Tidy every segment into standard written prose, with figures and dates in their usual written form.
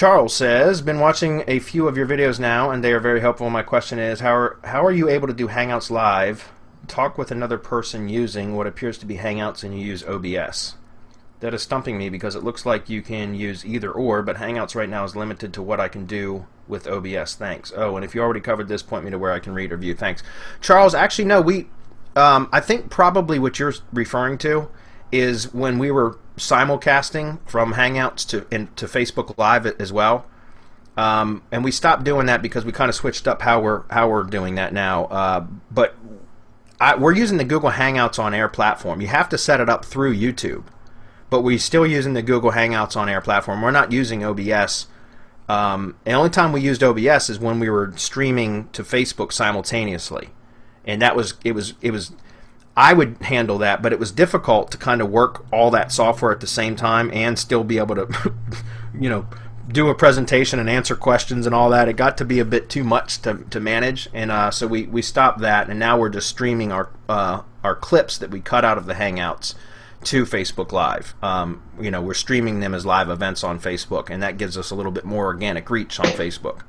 Charles says, been watching a few of your videos now, and they are very helpful. My question is, how are you able to do Hangouts live, talk with another person using what appears to be Hangouts, and you use OBS? That is stumping me because it looks like you can use either or, but Hangouts right now is limited to what I can do with OBS. Thanks. Oh, and if you already covered this, point me to where I can read or view. Thanks. Charles, actually, no, I think probably what you're referring to is when we were simulcasting from Hangouts to Facebook Live as well, and we stopped doing that because we kind of switched up how we're doing that now. But we're using the Google Hangouts on Air platform. You have to set it up through YouTube, but we're still using the Google Hangouts on Air platform. We're not using OBS. The only time we used OBS is when we were streaming to Facebook simultaneously, and it was. I would handle that, but it was difficult to kind of work all that software at the same time and still be able to, do a presentation and answer questions and all that. It got to be a bit too much to manage, and so we stopped that, and now we're just streaming our clips that we cut out of the Hangouts to Facebook Live. We're streaming them as live events on Facebook, and that gives us a little bit more organic reach on Facebook.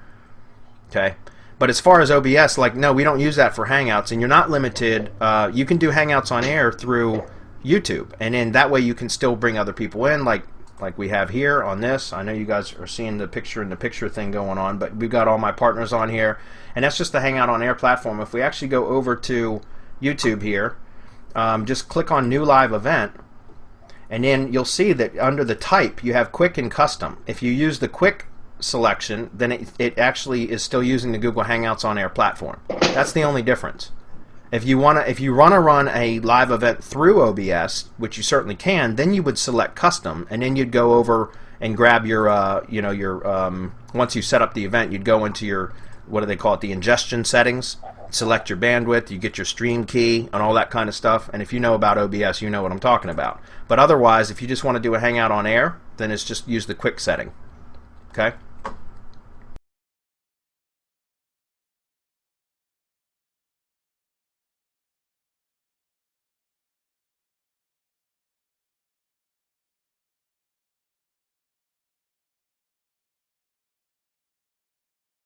Okay. But as far as OBS, no, we don't use that for Hangouts, and you're not limited. You can do Hangouts on Air through YouTube, and then that way you can still bring other people in, like we have here on this. I know you guys are seeing the picture-in-the-picture thing going on, but we've got all my partners on here, and that's just the Hangout on Air platform. If we actually go over to YouTube here, just click on New Live Event, and then you'll see that under the type you have Quick and Custom. If you use the Quick selection, then it actually is still using the Google Hangouts on Air platform. That's the only difference. If you want to run a live event through OBS, which you certainly can, then you would select Custom, and then you'd go over and grab your once you set up the event, you'd go into your, what do they call it, the ingestion settings, select your bandwidth, you get your stream key and all that kind of stuff. And if you know about OBS, you know what I'm talking about. But otherwise, if you just want to do a Hangout on Air, then it's just use the Quick setting. Okay?